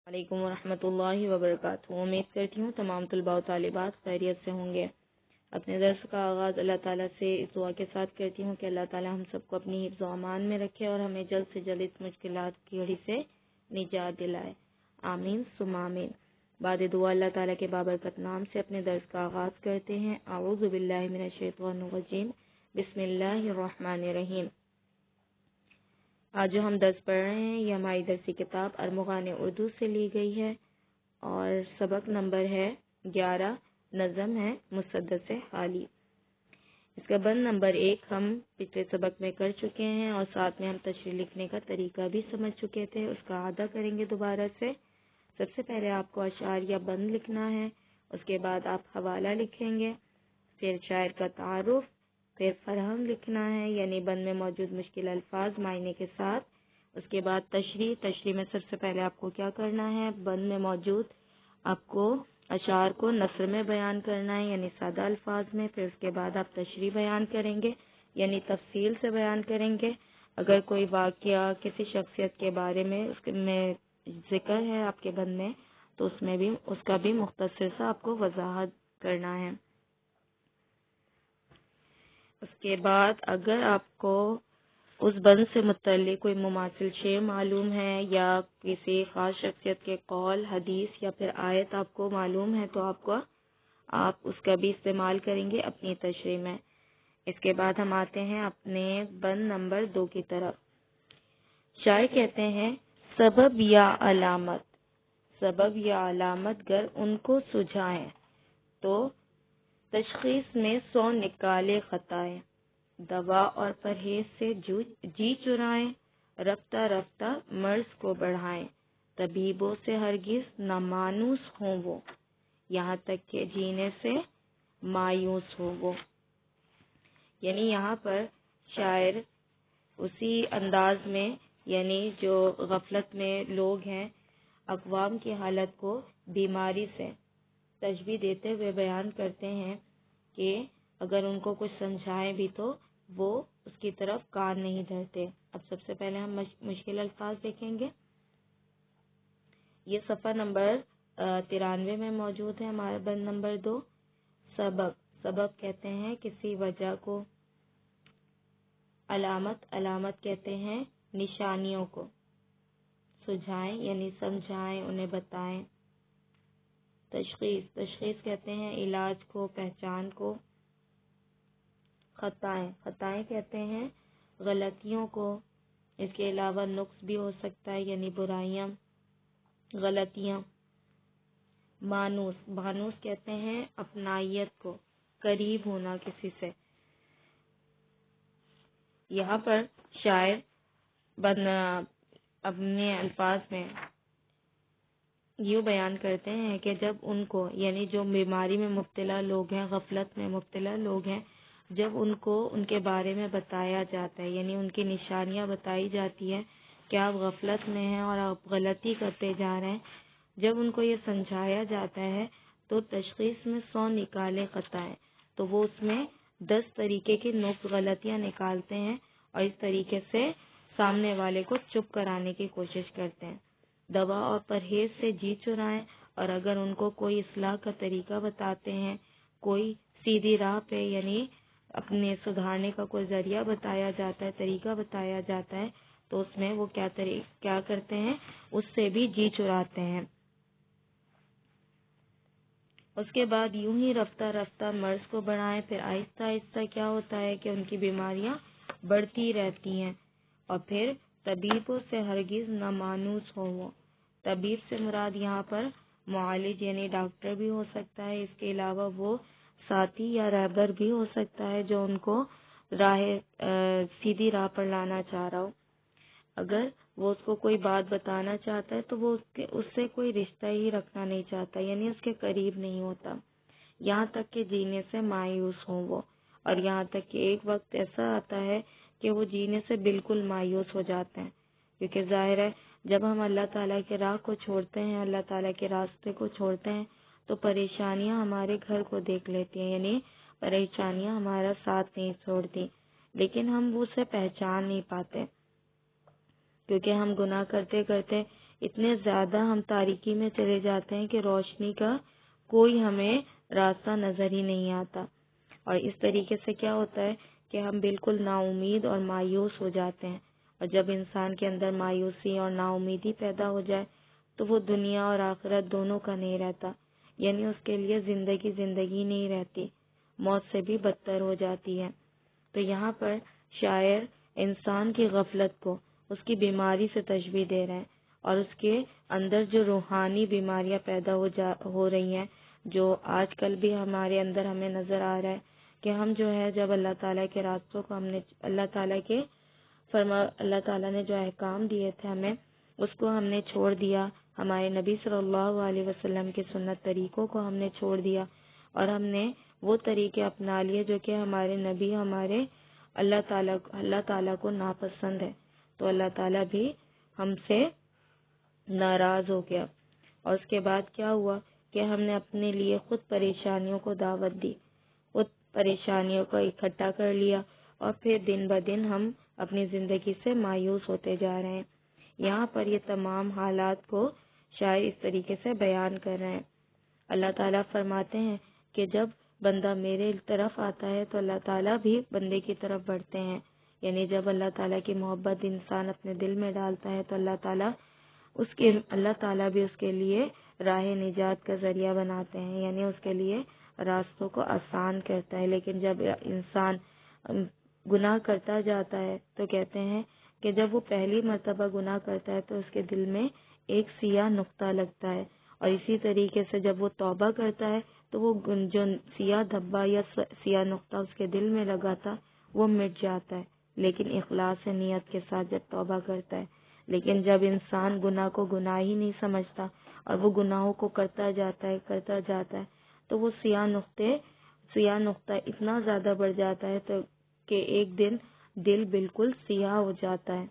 وعلیکم ورحمۃ اللہ وبرکاتہ۔ امید کرتی ہوں تمام طلباء و طالبات خیریت سے ہوں گے۔ اپنے درس کا آغاز اللہ تعالیٰ سے اس دعا کے ساتھ کرتی ہوں کہ اللہ تعالیٰ ہم سب کو اپنی حفظ و امان میں رکھے اور ہمیں جلد سے جلد اس مشکلات کی گھڑی سے نجات دلائے، آمین ثم آمین۔ بعد دعا اللہ تعالیٰ کے بابرکت نام سے اپنے درس کا آغاز کرتے ہیں۔ اعوذ باللہ من الشیطان الرجیم، بسم اللہ الرحمن الرحیم۔ آج جو ہم درس پڑھ رہے ہیں یہ ہماری درسی کتاب ارمغان اردو سے لی گئی ہے اور سبق نمبر ہے 11، نظم ہے مسدس خالی۔ اس کا بند نمبر 1 ہم پچھلے سبق میں کر چکے ہیں اور ساتھ میں ہم تشریح لکھنے کا طریقہ بھی سمجھ چکے تھے، اس کا اعادہ کریں گے دوبارہ سے۔ سب سے پہلے آپ کو اشعار یا بند لکھنا ہے، اس کے بعد آپ حوالہ لکھیں گے، پھر شاعر کا تعارف، پھر فرہنگ لکھنا ہے یعنی بند میں موجود مشکل الفاظ معنی کے ساتھ، اس کے بعد تشریح میں سب سے پہلے آپ کو کیا کرنا ہے، بند میں موجود آپ کو اشعار کو نثر میں بیان کرنا ہے یعنی سادہ الفاظ میں، پھر اس کے بعد آپ تشریح بیان کریں گے یعنی تفصیل سے بیان کریں گے۔ اگر کوئی واقعہ کسی شخصیت کے بارے میں اس میں ذکر ہے آپ کے بند میں تو اس کا بھی مختصر سا آپ کو وضاحت کرنا ہے۔ اس کے بعد اگر آپ کو اس بند سے متعلق کوئی مماثل شعر معلوم ہے یا کسی خاص شخصیت کے قول، حدیث یا پھر آیت آپ کو معلوم ہے تو آپ اس کا بھی استعمال کریں گے اپنی تشریح میں۔ اس کے بعد ہم آتے ہیں اپنے بند نمبر 2 کی طرف۔ شاعر کہتے ہیں سبب یا علامت گر ان کو سجھائیں تو تشخیص میں 100 نکالے خطائیں، دوا اور پرہیز سے جی چرائیں، رفتہ رفتہ مرض کو بڑھائیں، طبیبوں سے ہرگز نہ مانوس ہوں وہ، یہاں تک کہ جینے سے مایوس ہو وہ۔ یعنی یہاں پر شاعر اسی انداز میں یعنی جو غفلت میں لوگ ہیں اقوام کی حالت کو بیماری سے تشبیہ دیتے ہوئے بیان کرتے ہیں کہ اگر ان کو کچھ سمجھائیں بھی تو وہ اس کی طرف کان نہیں دھرتے۔ اب سب سے پہلے ہم مشکل الفاظ دیکھیں گے۔ یہ صفحہ نمبر 93 میں موجود ہے ہمارا بند نمبر 2۔ سبب کہتے ہیں کسی وجہ کو، علامت کہتے ہیں نشانیوں کو، سجھائیں یعنی سمجھائیں انہیں بتائیں، تشخیص کہتے ہیں علاج کو، پہچان کو، خطائیں کہتے ہیں غلطیوں کو، اس کے علاوہ نقص بھی ہو سکتا ہے یعنی برائیاں، غلطیاں۔ مانوس کہتے ہیں اپنائیت کو، قریب ہونا کسی سے۔ یہاں پر شاعر اپنے الفاظ میں یوں بیان کرتے ہیں کہ جب ان کو یعنی جو بیماری میں مبتلا لوگ ہیں، غفلت میں مبتلا لوگ ہیں، جب ان کو ان کے بارے میں بتایا جاتا ہے یعنی ان کی نشانیاں بتائی جاتی ہیں کہ آپ غفلت میں ہیں اور آپ غلطی کرتے جا رہے ہیں، جب ان کو یہ سمجھایا جاتا ہے تو تشخیص میں 100 نکالے خطائیں، تو وہ اس میں 10 طریقے کی نقص غلطیاں نکالتے ہیں اور اس طریقے سے سامنے والے کو چپ کرانے کی کوشش کرتے ہیں۔ دوا اور پرہیز سے جی چرائیں، اور اگر ان کو کوئی اصلاح کا طریقہ بتاتے ہیں، کوئی سیدھی راہ پہ یعنی اپنے سدھارنے کا کوئی ذریعہ بتایا جاتا ہے، طریقہ بتایا جاتا ہے تو اس میں وہ کیا کرتے ہیں، اس سے بھی جی چراتے ہیں۔ اس کے بعد یوں ہی رفتہ رفتہ مرض کو بڑھائیں، پھر آہستہ آہستہ کیا ہوتا ہے کہ ان کی بیماریاں بڑھتی رہتی ہیں، اور پھر طبیبوں سے ہرگز نہ مانوس ہو وہ۔ طبیب سے مراد یہاں پر معالج یعنی ڈاکٹر بھی ہو سکتا ہے، اس کے علاوہ وہ ساتھی یا رہبر بھی ہو سکتا ہے جو ان کو سیدھی راہ پر لانا چاہ رہا ہو۔ اگر وہ اس کو کوئی بات بتانا چاہتا ہے تو وہ اس سے کوئی رشتہ ہی رکھنا نہیں چاہتا یعنی اس کے قریب نہیں ہوتا، یہاں تک کہ جینے سے مایوس ہوں وہ، اور یہاں تک کہ ایک وقت ایسا آتا ہے کہ وہ جینے سے بالکل مایوس ہو جاتے ہیں، کیونکہ ظاہر ہے جب ہم اللہ تعالیٰ کے راہ کو چھوڑتے ہیں، اللہ تعالیٰ کے راستے کو چھوڑتے ہیں تو پریشانیاں ہمارے گھر کو دیکھ لیتی ہیں یعنی پریشانیاں ہمارا ساتھ نہیں چھوڑتی، لیکن ہم اسے پہچان نہیں پاتے کیونکہ ہم گناہ کرتے کرتے اتنے زیادہ ہم تاریکی میں چلے جاتے ہیں کہ روشنی کا کوئی ہمیں راستہ نظر ہی نہیں آتا، اور اس طریقے سے کیا ہوتا ہے کہ ہم بالکل نا امید اور مایوس ہو جاتے ہیں، اور جب انسان کے اندر مایوسی اور نا امیدی پیدا ہو جائے تو وہ دنیا اور آخرت دونوں کا نہیں رہتا، یعنی اس کے لیے زندگی نہیں رہتی، موت سے بھی بدتر ہو جاتی ہے۔ تو یہاں پر شاعر انسان کی غفلت کو اس کی بیماری سے تشبیہ دے رہے ہیں، اور اس کے اندر جو روحانی بیماریاں پیدا ہو رہی ہیں، جو آج کل بھی ہمارے اندر ہمیں نظر آ رہا ہے کہ ہم جو ہے جب اللہ تعالیٰ کے راستوں کو اللہ تعالیٰ نے جو احکام دیے تھے ہمیں، اس کو ہم نے چھوڑ دیا، ہمارے نبی صلی اللہ علیہ وسلم کے سنت طریقوں کو ہم نے چھوڑ دیا، اور ہم نے وہ طریقے اپنا لیے جو کہ ہمارے نبی ہمارے اللہ تعالیٰ کو ناپسند ہے، تو اللہ تعالیٰ بھی ہم سے ناراض ہو گیا، اور اس کے بعد کیا ہوا کہ ہم نے اپنے لیے خود پریشانیوں کو دعوت دی، خود پریشانیوں کو اکٹھا کر لیا، اور پھر دن بدن ہم اپنی زندگی سے مایوس ہوتے جا رہے ہیں۔ یہاں پر یہ تمام حالات کو شاعر اس طریقے سے بیان کر رہے ہیں۔ اللہ تعالیٰ فرماتے ہیں کہ جب بندہ میرے طرف آتا ہے تو اللہ تعالیٰ بھی بندے کی طرف بڑھتے ہیں، یعنی جب اللہ تعالیٰ کی محبت انسان اپنے دل میں ڈالتا ہے تو اللہ تعالیٰ بھی اس کے لیے راہ نجات کا ذریعہ بناتے ہیں، یعنی اس کے لیے راستوں کو آسان کرتا ہے۔ لیکن جب انسان گناہ کرتا جاتا ہے تو کہتے ہیں کہ جب وہ پہلی مرتبہ گناہ کرتا ہے تو اس کے دل میں ایک سیاہ نقطہ لگتا ہے، اور اسی طریقے سے جب وہ توبہ کرتا ہے تو وہ جو سیاہ دھبا یا سیاہ نقطہ اس کے دل میں لگا تھا وہ مٹ جاتا ہے، لیکن اخلاص نیت کے ساتھ جب توبہ کرتا ہے۔ لیکن جب انسان گناہ کو گناہ ہی نہیں سمجھتا اور وہ گناہوں کو کرتا جاتا ہے تو وہ سیاہ نقطہ اتنا زیادہ بڑھ جاتا ہے تو کہ ایک دن دل بالکل سیاہ ہو جاتا ہے،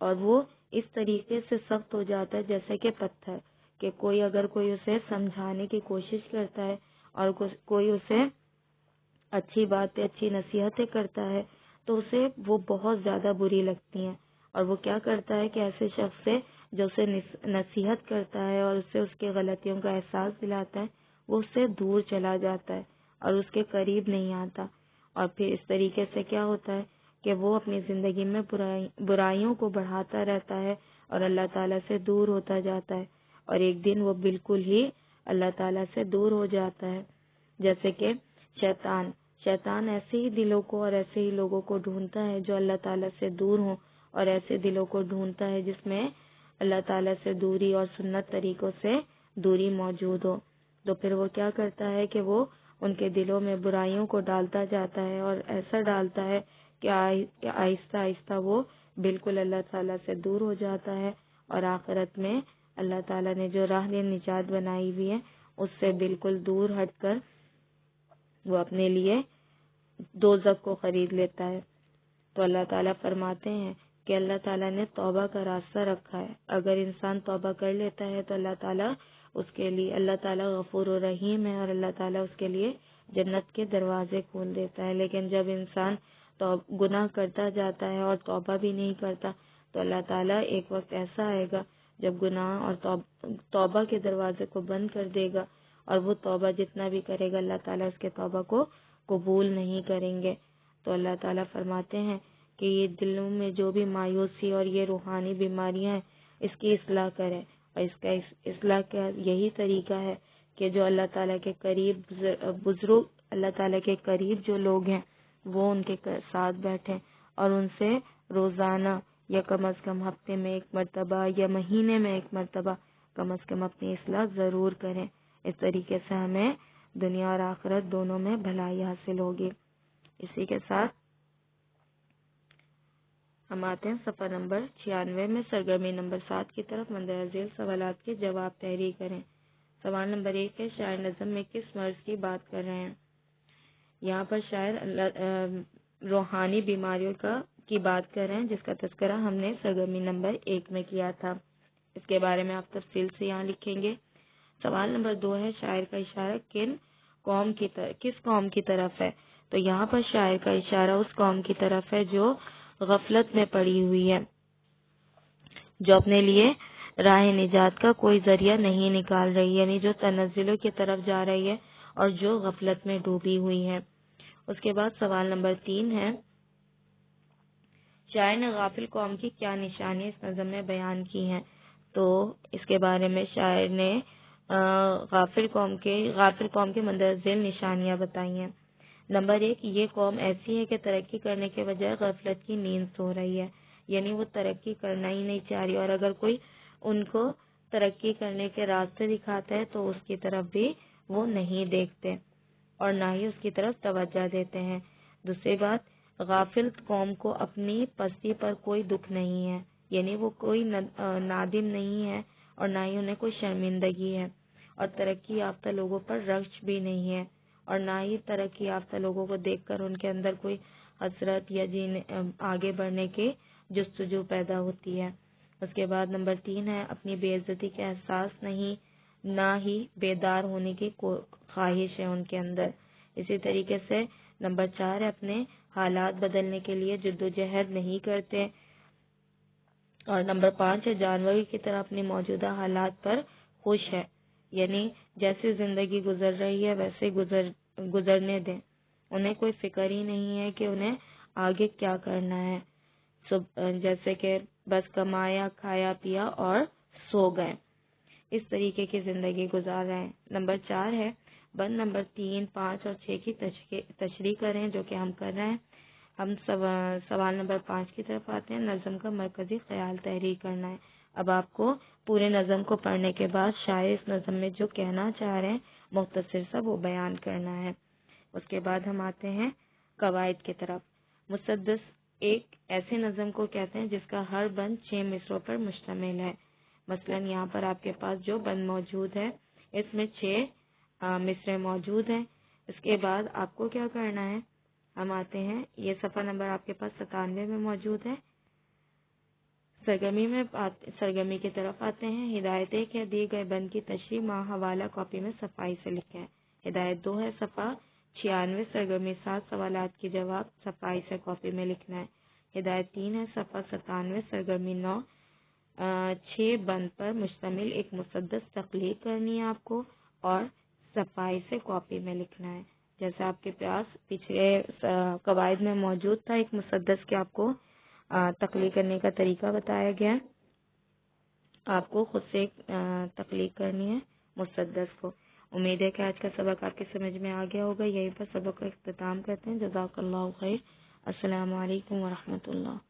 اور وہ اس طریقے سے سخت ہو جاتا ہے جیسے کہ پتھر، کہ اگر کوئی اسے سمجھانے کی کوشش کرتا ہے اور کوئی اسے اچھی باتیں اچھی نصیحتیں کرتا ہے تو اسے وہ بہت زیادہ بری لگتی ہیں، اور وہ کیا کرتا ہے کہ ایسے شخص سے جو اسے نصیحت کرتا ہے اور اسے اس کے غلطیوں کا احساس دلاتا ہے وہ اس سے دور چلا جاتا ہے اور اس کے قریب نہیں آتا، اور پھر اس طریقے سے کیا ہوتا ہے کہ وہ اپنی زندگی میں برائیوں کو بڑھاتا رہتا ہے اور اللہ تعالیٰ سے دور ہوتا جاتا ہے، اور ایک دن وہ بالکل ہی اللہ تعالیٰ سے دور ہو جاتا ہے۔ جیسے کہ شیطان ایسے ہی دلوں کو اور ایسے ہی لوگوں کو ڈھونڈتا ہے جو اللہ تعالیٰ سے دور ہوں، اور ایسے دلوں کو ڈھونڈتا ہے جس میں اللہ تعالیٰ سے دوری اور سنت طریقوں سے دوری موجود ہو، تو پھر وہ کیا کرتا ہے کہ وہ ان کے دلوں میں برائیوں کو ڈالتا جاتا ہے، اور ایسا ڈالتا ہے کہ آہستہ آہستہ وہ بالکل اللہ تعالیٰ سے دور ہو جاتا ہے، اور آخرت میں اللہ تعالیٰ نے جو راہ نجات بنائی ہوئی ہے اس سے بالکل دور ہٹ کر وہ اپنے لیے دوزخ کو خرید لیتا ہے۔ تو اللہ تعالیٰ فرماتے ہیں کہ اللہ تعالیٰ نے توبہ کا راستہ رکھا ہے، اگر انسان توبہ کر لیتا ہے تو اللہ تعالیٰ غفور و رحیم ہے، اور اللہ تعالیٰ اس کے لیے جنت کے دروازے کھول دیتا ہے۔ لیکن جب انسان گناہ کرتا جاتا ہے اور توبہ بھی نہیں کرتا تو اللہ تعالیٰ ایک وقت ایسا آئے گا جب گناہ اور توبہ کے دروازے کو بند کر دے گا، اور وہ توبہ جتنا بھی کرے گا اللہ تعالیٰ اس کے توبہ کو قبول نہیں کریں گے۔ تو اللہ تعالیٰ فرماتے ہیں کہ یہ دلوں میں جو بھی مایوسی اور یہ روحانی بیماریاں ہیں اس کی اصلاح کریں، اور اس کا اصلاح کا یہی طریقہ ہے کہ جو اللہ تعالیٰ کے قریب بزرگ، اللہ تعالیٰ کے قریب جو لوگ ہیں وہ ان کے ساتھ بیٹھیں اور ان سے روزانہ یا کم از کم ہفتے میں ایک مرتبہ یا مہینے میں ایک مرتبہ کم از کم اپنی اصلاح ضرور کریں۔ اس طریقے سے ہمیں دنیا اور آخرت دونوں میں بھلائی حاصل ہوگی۔ اسی کے ساتھ ہم آتے ہیں صفحہ نمبر 96 میں سرگرمی نمبر 7 کی طرف۔ مندرجہ ذیل سوالات کے جواب تحریر کریں۔ سوال نمبر 1 ہے، شاعر نظم میں کس مرض کی بات کر رہے ہیں؟ یہاں پر شاعر روحانی بیماریوں کی بات کر رہے ہیں جس کا تذکرہ ہم نے سرگرمی نمبر 1 میں کیا تھا، اس کے بارے میں آپ تفصیل سے یہاں لکھیں گے۔ سوال نمبر 2 ہے، شاعر کا اشارہ کس قوم کی طرف ہے؟ تو یہاں پر شاعر کا اشارہ اس قوم کی طرف ہے جو غفلت میں پڑی ہوئی ہے، جو اپنے لیے راہ نجات کا کوئی ذریعہ نہیں نکال رہی، یعنی جو تنزلوں کی طرف جا رہی ہے اور جو غفلت میں ڈوبی ہوئی ہے۔ اس کے بعد سوال نمبر 3 ہے، شاعر نے غافل قوم کی کیا نشانیاں اس نظم میں بیان کی ہیں؟ تو اس کے بارے میں شاعر نے غافل قوم کے مندرجہ ذیل نشانیاں بتائی ہیں۔ نمبر 1، یہ قوم ایسی ہے کہ ترقی کرنے کے بجائے غفلت کی نیند سو رہی ہے، یعنی وہ ترقی کرنا ہی نہیں چاہ رہی، اور اگر کوئی ان کو ترقی کرنے کے راستے دکھاتا ہے تو اس کی طرف بھی وہ نہیں دیکھتے اور نہ ہی اس کی طرف توجہ دیتے ہیں۔ دوسری بات، غافل قوم کو اپنی پستی پر کوئی دکھ نہیں ہے، یعنی وہ کوئی نادم نہیں ہے اور نہ ہی انہیں کوئی شرمندگی ہے، اور ترقی یافتہ لوگوں پر رشک بھی نہیں ہے، اور نہ ہی ترقی یافتہ لوگوں کو دیکھ کر ان کے اندر کوئی حسرت یا آگے بڑھنے کی جستجو پیدا ہوتی ہے۔ اس کے بعد نمبر 3 ہے، اپنی بے عزتی کے احساس نہیں، نہ ہی بیدار ہونے کی خواہش ہے ان کے اندر۔ اسی طریقے سے نمبر 4 ہے، اپنے حالات بدلنے کے لیے جدوجہد نہیں کرتے، اور نمبر 5 ہے، جانوروں کی طرح اپنی موجودہ حالات پر خوش ہے، یعنی جیسی زندگی گزر رہی ہے ویسے گزرنے دیں، انہیں کوئی فکر ہی نہیں ہے کہ انہیں آگے کیا کرنا ہے، جیسے کہ بس کمایا، کھایا، پیا اور سو گئے، اس طریقے کی زندگی گزار رہے ہیں۔ نمبر 4 ہے، بند نمبر 3، 5 اور 6 کی تشریح کریں، جو کہ ہم کر رہے ہیں۔ ہم سوال نمبر 5 کی طرف آتے ہیں، نظم کا مرکزی خیال تحریر کرنا ہے۔ اب آپ کو پورے نظم کو پڑھنے کے بعد شاعر اس نظم میں جو کہنا چاہ رہے ہیں مختصر سا وہ بیان کرنا ہے۔ اس کے بعد ہم آتے ہیں قواعد کی طرف۔ مسدس ایک ایسے نظم کو کہتے ہیں جس کا ہر بند 6 مصروں پر مشتمل ہے۔ مثلا یہاں پر آپ کے پاس جو بند موجود ہے اس میں 6 مصرے موجود ہیں۔ اس کے بعد آپ کو کیا کرنا ہے، ہم آتے ہیں، یہ صفحہ نمبر آپ کے پاس 97 میں موجود ہے۔ سرگرمی کی طرف آتے ہیں۔ ہدایت 1 ہے، دیے گئے بند کی تشریح ماں حوالہ کاپی میں صفائی سے لکھیں۔ ہدایت 2 ہے، صفحہ 96، سرگرمی 7 سوالات کی جواب صفائی سے کاپی میں لکھنا ہے۔ ہدایت 3 ہے، صفحہ 97، سرگرمی 9 6 بند پر مشتمل ایک مسدس تخلیق کرنی ہے آپ کو اور صفائی سے کاپی میں لکھنا ہے۔ جیسے آپ کے پاس پچھلے قواعد میں موجود تھا، ایک مسدس کے آپ کو تخلیق کرنے کا طریقہ بتایا گیا، آپ کو خود سے تخلیق کرنی ہے مسدس کو۔ امید ہے کہ آج کا سبق آپ کی سمجھ میں آ گیا ہوگا۔ یہیں پر سبق کا اختتام کرتے ہیں۔ جزاک اللہ خیر۔ السلام علیکم ورحمۃ اللہ۔